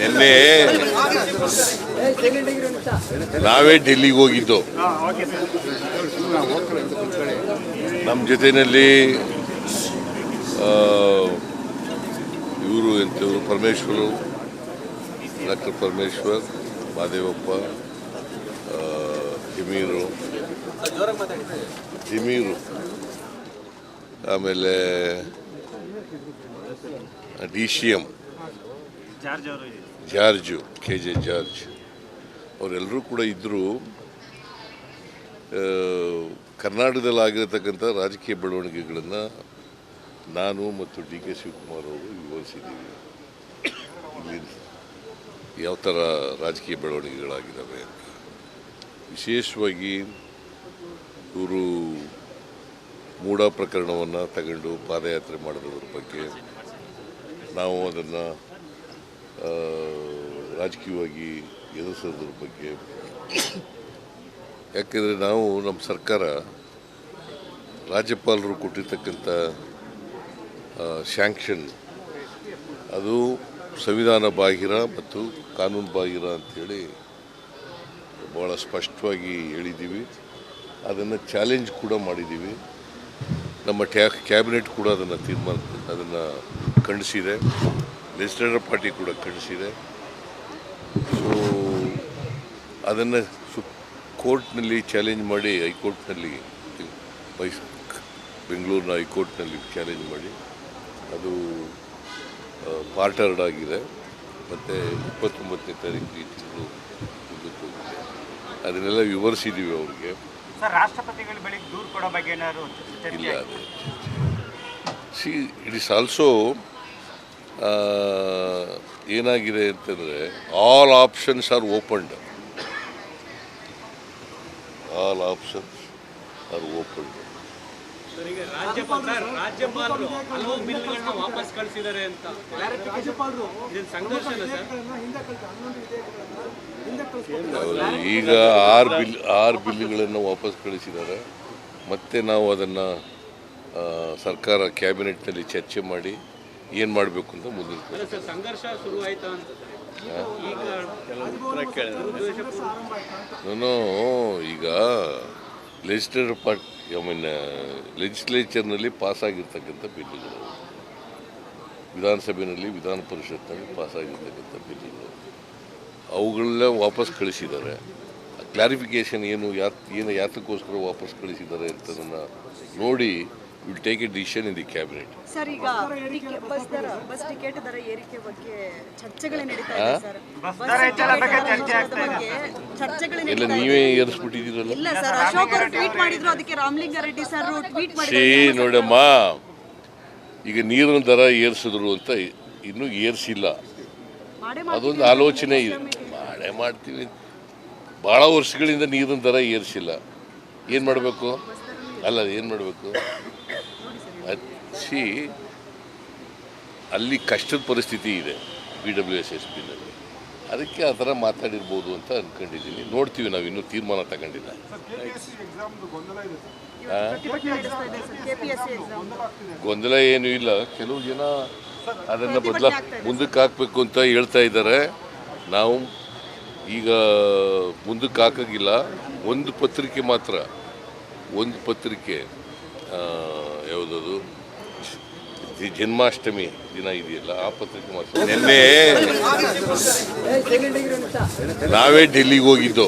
ನಿನ್ನೆ ನಾವೇ ಡೆಲ್ಲಿಗೆ ಹೋಗಿದ್ದು. ನಮ್ಮ ಜೊತೆಯಲ್ಲಿ ಇವರು ಎಂಥವರು ಪರಮೇಶ್ವರು, ಡಾಕ್ಟರ್ ಪರಮೇಶ್ವರ್, ಮಾದೇವಪ್ಪ, ಜಮೀರು, ಆಮೇಲೆ DCM ಜಾರ್ಜು, KJ ಜಾರ್ಜ್ ಅವರೆಲ್ಲರೂ ಕೂಡ ಇದ್ದರು. ಕರ್ನಾಟಕದಲ್ಲಿ ಆಗಿರತಕ್ಕಂಥ ರಾಜಕೀಯ ಬೆಳವಣಿಗೆಗಳನ್ನು ನಾನು ಮತ್ತು DK ಶಿವಕುಮಾರ್ ಅವರು ವಿವರಿಸಿದ್ದೀವಿ. ಇಲ್ಲಿ ಯಾವ ಥರ ರಾಜಕೀಯ ಬೆಳವಣಿಗೆಗಳಾಗಿದ್ದಾವೆ ಅಂತ. ವಿಶೇಷವಾಗಿ ಇವರು ಮೂಢ ಪ್ರಕರಣವನ್ನು ತಗೊಂಡು ಪಾದಯಾತ್ರೆ ಮಾಡೋದ್ರ ಬಗ್ಗೆ ನಾವು ಅದನ್ನು ರಾಜಕೀಯವಾಗಿ ಎದುರಿಸೋದ್ರ ಬಗ್ಗೆ, ಯಾಕೆಂದರೆ ನಾವು ನಮ್ಮ ಸರ್ಕಾರ ರಾಜ್ಯಪಾಲರು ಕೊಟ್ಟಿರ್ತಕ್ಕಂಥ ಸ್ಯಾಂಕ್ಷನ್ ಅದು ಸಂವಿಧಾನ ಬಾಹಿರ ಮತ್ತು ಕಾನೂನು ಬಾಹಿರ ಅಂಥೇಳಿ ಭಾಳ ಸ್ಪಷ್ಟವಾಗಿ ಹೇಳಿದ್ದೀವಿ. ಅದನ್ನು ಚಾಲೆಂಜ್ ಕೂಡ ಮಾಡಿದ್ದೀವಿ. ನಮ್ಮ ಕ್ಯಾಬಿನೆಟ್ ಕೂಡ ಅದನ್ನು ಖಂಡಿಸಿದೆ. ಲೆಜಿಸ್ಲೇಟಿವ್ ಪಾರ್ಟಿ ಕೂಡ ಖಂಡಿಸಿದೆ. ಸೊ ಅದನ್ನು ಕೋರ್ಟ್ನಲ್ಲಿ ಚಾಲೆಂಜ್ ಮಾಡಿ, ಹೈಕೋರ್ಟ್ನಲ್ಲಿ, ಬೆಂಗಳೂರಿನ ಹೈಕೋರ್ಟ್ನಲ್ಲಿ ಚಾಲೆಂಜ್ ಮಾಡಿ ಅದು ಪಾರ್ಟರ್ಡ್ ಆಗಿದೆ. ಮತ್ತು 29ನೇ ತಾರೀಕು ಈ ತಿಂಗಳು ಮುಂದಕ್ಕೆ ಹೋಗಿದೆ. ಅದನ್ನೆಲ್ಲ ವಿವರಿಸಿದ್ದೀವಿ ಅವ್ರಿಗೆ. ರಾಷ್ಟ್ರಪತಿಗಳ ಬಳಿ ದೂರು ಕೊಡೋ ಬಗ್ಗೆ ಇಲ್ಲ, ಅದು ಇಟ್ ಈಸ್ ಆಲ್ಸೋ ಏನಾಗಿದೆ ಅಂತಂದರೆ all options are opened. All options are opened. ರಾಜ್ಯಪಾಲರು ಹಲವು ಬಿಲ್ಗಳನ್ನ ವಾಪಸ್ ಕಳಿಸಿದ್ದಾರೆ ಅಂತ ಈಗ 6 ಬಿಲ್ಗಳನ್ನು ವಾಪಸ್ ಕಳಿಸಿದ್ದಾರೆ. ಮತ್ತೆ ನಾವು ಅದನ್ನು ಸರ್ಕಾರ ಕ್ಯಾಬಿನೆಟ್ನಲ್ಲಿ ಚರ್ಚೆ ಮಾಡಿ ಏನು ಮಾಡಬೇಕು ಅಂತ ಮುಂದಿನ ಸಂಘರ್ಷ ಶುರುವಾಯಿತಾ ಅಂತ ನಾನು ಈಗ ಲೆಜಿಸ್ಲೇಚರ್ನಲ್ಲಿ ಪಾಸಾಗಿರ್ತಕ್ಕಂಥ ಬಿಲ್లుಗಳು, ವಿಧಾನಸಭೆಯಲ್ಲಿ, ವಿಧಾನ ಪರಿಷತ್ನಲ್ಲಿ ಪಾಸಾಗಿರ್ತಕ್ಕಂಥ ಬಿಲ್లుಗಳು, ಅವುಗಳೆಲ್ಲ ವಾಪಸ್ ಕಳಿಸಿದ್ದಾರೆ. ಕ್ಲಾರಿಫಿಕೇಷನ್ ಯಾತಕ್ಕೋಸ್ಕರ ವಾಪಸ್ ಕಳಿಸಿದ್ದಾರೆ ಅಂತದನ್ನು ನೋಡಿ will take A decision in the cabinet. Sir, ಈಗ ಬಸ್ ಟಿಕೆಟ್ ದರ ಏರಿಕೆ ಬಗ್ಗೆ ಚರ್ಚೆಗಳು ನಡೀತಾ ಇದೆ ಸರ್. ಎಲ್ಲ ನೀವೇ ಏರಿಸ್ಬಿಟ್ಟಿದ್ದೀರಲ್ಲ. ಇಲ್ಲ ಸರ್, ಅಶೋಕ್ ಅವರು ಟ್ವೀಟ್ ಮಾಡಿದ್ರು, ಅದಕ್ಕೆ ರಾಮಲಿಂಗಾರೆಡ್ಡಿ ಸರ್ ಟ್ವೀಟ್ ಮಾಡಿದ್ರು. ನೋಡಮ್ಮ, ಈಗ ನೀರಿನ ದರ ಏರಿಸಿದ್ರು ಅಂತ ಇನ್ನೂ ಏರಿಸಿಲ್ಲ. ಅದೊಂದು ಆಲೋಚನೆ ಇದೆ. ಮಾಡ್ತೀವಿ. ಭಾಳ ವರ್ಷಗಳಿಂದ ನೀರಿನ ದರ ಏರಿಸಿಲ್ಲ. ಏನು ಮಾಡಬೇಕು? ಏನು ಮಾಡಬೇಕು? ಅಲ್ಲಿ ಕಷ್ಟದ ಪರಿಸ್ಥಿತಿ ಇದೆ PWSSBನಲ್ಲಿ. ಅದಕ್ಕೆ ಆ ಥರ ಮಾತಾಡಿರ್ಬೋದು ಅಂತ ಅಂದ್ಕೊಂಡಿದ್ದೀನಿ. ನೋಡ್ತೀವಿ, ನಾವು ಇನ್ನೂ ತೀರ್ಮಾನ ತಗೊಂಡಿಲ್ಲ. ಗೊಂದಲ ಏನೂ ಇಲ್ಲ. ಕೆಲವು ಜನ ಅದನ್ನು ಮುಂದಕ್ಕೆ ಹಾಕಬೇಕು ಅಂತ ಹೇಳ್ತಾ ಇದ್ದಾರೆ. ನಾವು ಈಗ ಮುಂದಕ್ಕೆ ಹಾಕೋಂಗಿಲ್ಲ. ಒಂದು ಪತ್ರಿಕೆ ಯಾವುದದು ಜನ್ಮಾಷ್ಟಮಿ ದಿನ ಇದೆಯಲ್ಲ, ಆ ಪತ್ರಿಕೆ ಮಾತ್ರ ನಿನ್ನೆ ನಾವೇ ಡೆಲ್ಲಿಗೆ ಹೋಗಿದ್ದು.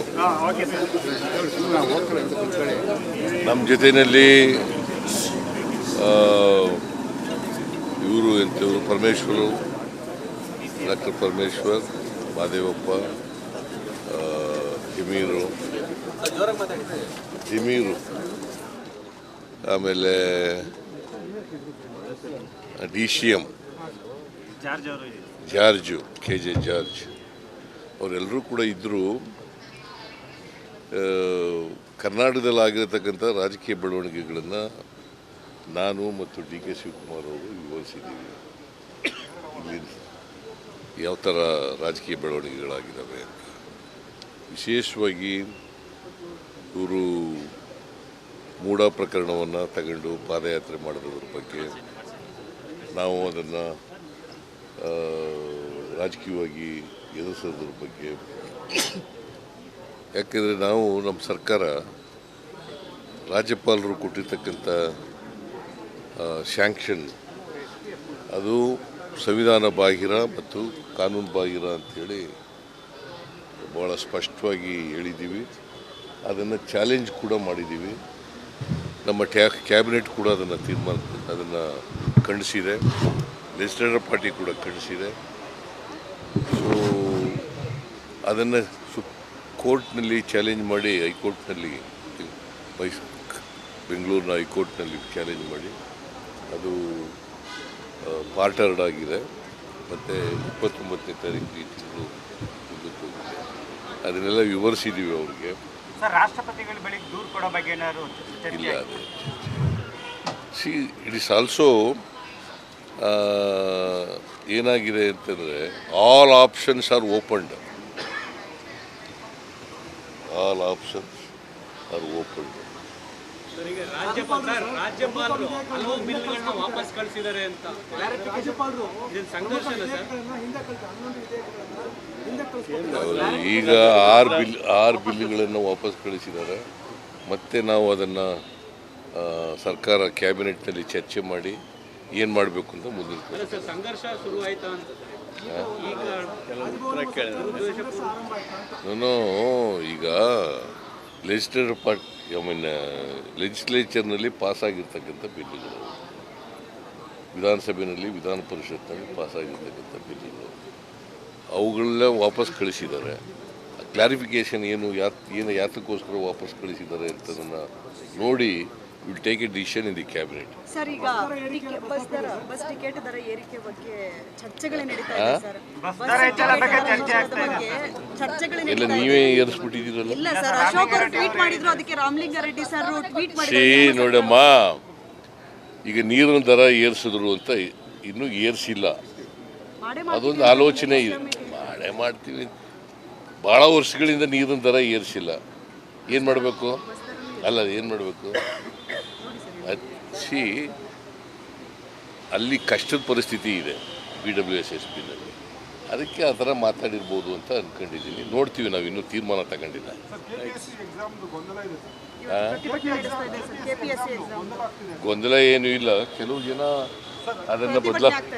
ನಮ್ಮ ಜೊತೆಯಲ್ಲಿ ಇವರು ಎಂಥವರು ಪರಮೇಶ್ವರು, ಡಾಕ್ಟರ್ ಪರಮೇಶ್ವರ್, ಮಾದೇವಪ್ಪ, ಜಮೀರು, ಆಮೇಲೆ DCM ಜಾರ್ಜು, KJ ಜಾರ್ಜ್ ಅವರೆಲ್ಲರೂ ಕೂಡ ಇದ್ದರು. ಕರ್ನಾಟಕದಲ್ಲಿ ಆಗಿರತಕ್ಕಂಥ ರಾಜಕೀಯ ಬೆಳವಣಿಗೆಗಳನ್ನು ನಾನು ಮತ್ತು DK ಶಿವಕುಮಾರ್ ಅವರು ವಿವರಿಸಿದ್ದೀವಿ. ಇಲ್ಲಿ ಯಾವ ಥರ ರಾಜಕೀಯ ಬೆಳವಣಿಗೆಗಳಾಗಿದ್ದಾವೆ ಅಂತ. ವಿಶೇಷವಾಗಿ ಇವರು ಮೂಢ ಪ್ರಕರಣವನ್ನು ತಗೊಂಡು ಪಾದಯಾತ್ರೆ ಮಾಡೋದ್ರ ಬಗ್ಗೆ ನಾವು ಅದನ್ನು ರಾಜಕೀಯವಾಗಿ ಎದುರಿಸೋದ್ರ ಬಗ್ಗೆ. ಯಾಕೆಂದರೆ ನಾವು ನಮ್ಮ ಸರ್ಕಾರ ರಾಜ್ಯಪಾಲರು ಕೊಟ್ಟಿರ್ತಕ್ಕಂಥ ಸ್ಯಾಂಕ್ಷನ್ ಅದು ಸಂವಿಧಾನ ಬಾಹಿರ ಮತ್ತು ಕಾನೂನು ಬಾಹಿರ ಅಂಥೇಳಿ ಭಾಳ ಸ್ಪಷ್ಟವಾಗಿ ಹೇಳಿದ್ದೀವಿ. ಅದನ್ನು ಚಾಲೆಂಜ್ ಕೂಡ ಮಾಡಿದ್ದೀವಿ. ನಮ್ಮ ಕ್ಯಾಬಿನೆಟ್ ಕೂಡ ಅದನ್ನು ಖಂಡಿಸಿದೆ. ಲೆಜಿಸ್ಲೇಟಿವ್ ಪಾರ್ಟಿ ಕೂಡ ಖಂಡಿಸಿದೆ. ಸೊ ಅದನ್ನು ಕೋರ್ಟ್ನಲ್ಲಿ ಚಾಲೆಂಜ್ ಮಾಡಿ ಹೈಕೋರ್ಟ್ನಲ್ಲಿ ಬೆಂಗಳೂರಿನ ಹೈಕೋರ್ಟ್ನಲ್ಲಿ ಚಾಲೆಂಜ್ ಮಾಡಿ ಅದು ಪಾರ್ಟರ್ಡ್ ಆಗಿದೆ. ಮತ್ತು 29ನೇ ತಾರೀಕು ಈ ತಿಂಗಳು ಮುಂದಕ್ಕೆ ಹೋಗಿದೆ. ಅದನ್ನೆಲ್ಲ ವಿವರಿಸಿದ್ದೀವಿ ಅವ್ರಿಗೆ. ಸರ್, ರಾಷ್ಟ್ರಪತಿಗಳ ಬಳಿ ದೂರು ಕೊಡೋ ಬಗ್ಗೆ ಏನಾದ್ರು ಇಲ್ಲ, ಅದೇ ಇಟ್ ಈಸ್ ಆಲ್ಸೋ ಏನಾಗಿದೆ ಅಂತಂದರೆ all options are opened. All options are opened. Sir, ಈಗ ರಾಜ್ಯಪಾಲರು ಹಲವು ಬಿಲ್ಗಳನ್ನ ವಾಪಸ್ ಕಳಿಸಿದ್ದಾರೆ ಅಂತ ಇದನ್ನ ಸಂಘರ್ಷನ ಸರ್? ಈಗ 6 ಬಿಲ್ಗಳನ್ನು ವಾಪಸ್ ಕಳಿಸಿದ್ದಾರೆ. ಮತ್ತೆ ನಾವು ಅದನ್ನು ಸರ್ಕಾರ ಕ್ಯಾಬಿನೆಟ್ನಲ್ಲಿ ಚರ್ಚೆ ಮಾಡಿ ಏನು ಮಾಡಬೇಕು ಅಂತ ಮುಂದಿನ ಸರ್, ಸಂಘರ್ಷ ಶುರು ಆಯ್ತಾ ಅಂತ ನಾನು ಈಗ ಲೆಜಿಸ್ಲೇಚರ್ನಲ್ಲಿ ಪಾಸಾಗಿರ್ತಕ್ಕಂಥ ಬಿಲ್ಗಳು, ವಿಧಾನಸಭೆಯಲ್ಲಿ ವಿಧಾನ ಪರಿಷತ್ನಲ್ಲಿ ಪಾಸಾಗಿರ್ತಕ್ಕಂಥ ಬಿಲ್ಗಳು ಅವುಗಳೆಲ್ಲ ವಾಪಸ್ ಕಳಿಸಿದ್ದಾರೆ. ಕ್ಲಾರಿಫಿಕೇಷನ್ ಯಾತಕ್ಕೋಸ್ಕರ ವಾಪಸ್ ಕಳಿಸಿದ್ದಾರೆ ಅಂತದನ್ನು ನೋಡಿ will take A decision in the cabinet. Sir, ಈಗ ಬಸ್ ಟಿಕೆಟ್ ದರ ಏರಿಕೆ ಬಗ್ಗೆ ಚರ್ಚೆಗಳು ನಡೀತಾ ಇದೆ ಸರ್. ಎಲ್ಲ ನೀವೇ ಏರಿಸ್ಬಿಟ್ಟಿದ್ದೀರಲ್ಲ. ಇಲ್ಲ ಸರ್, ಅಶೋಕ್ ಅವರು ಟ್ವೀಟ್ ಮಾಡಿದ್ರು, ಅದಕ್ಕೆ ರಾಮಲಿಂಗಾರೆಡ್ಡಿ ಸರ್ ಟ್ವೀಟ್ ಮಾಡಿದ್ರು. ನೋಡಮ್ಮ, ಈಗ ನೀರಿನ ದರ ಏರಿಸಿದ್ರು ಅಂತ ಇನ್ನೂ ಏರಿಸಿಲ್ಲ. ಅದೊಂದು ಆಲೋಚನೆ ಇದೆ. ಮಾಡ್ತೀವಿ. ಭಾಳ ವರ್ಷಗಳಿಂದ ನೀರಿನ ದರ ಏರಿಸಿಲ್ಲ. ಏನು ಮಾಡಬೇಕು? ಏನು ಮಾಡಬೇಕು? ಅಲ್ಲಿ ಕಷ್ಟದ ಪರಿಸ್ಥಿತಿ ಇದೆ BWSSBನಲ್ಲಿ. ಅದಕ್ಕೆ ಆ ಥರ ಮಾತಾಡಿರ್ಬೋದು ಅಂತ ಅಂದ್ಕೊಂಡಿದ್ದೀನಿ. ನೋಡ್ತೀವಿ, ನಾವು ಇನ್ನೂ ತೀರ್ಮಾನ ತಗೊಂಡಿಲ್ಲ. ಗೊಂದಲ ಏನೂ ಇಲ್ಲ. ಕೆಲವು ಜನ ಅದನ್ನು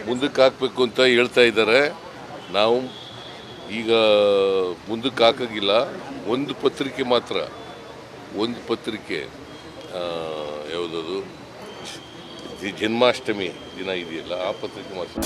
ಮುಂದಕ್ಕೆ ಹಾಕಬೇಕು ಅಂತ ಹೇಳ್ತಾ ಇದ್ದಾರೆ. ನಾವು ಈಗ ಮುಂದಕ್ಕೆ ಹಾಕೋಂಗಿಲ್ಲ. ಒಂದು ಪತ್ರಿಕೆ ಯಾವುದದು ಜನ್ಮಾಷ್ಟಮಿ ದಿನ ಇದೆಯಲ್ಲ, ಆ ಪತ್ರಿಕೆ ಮಾತ್ರ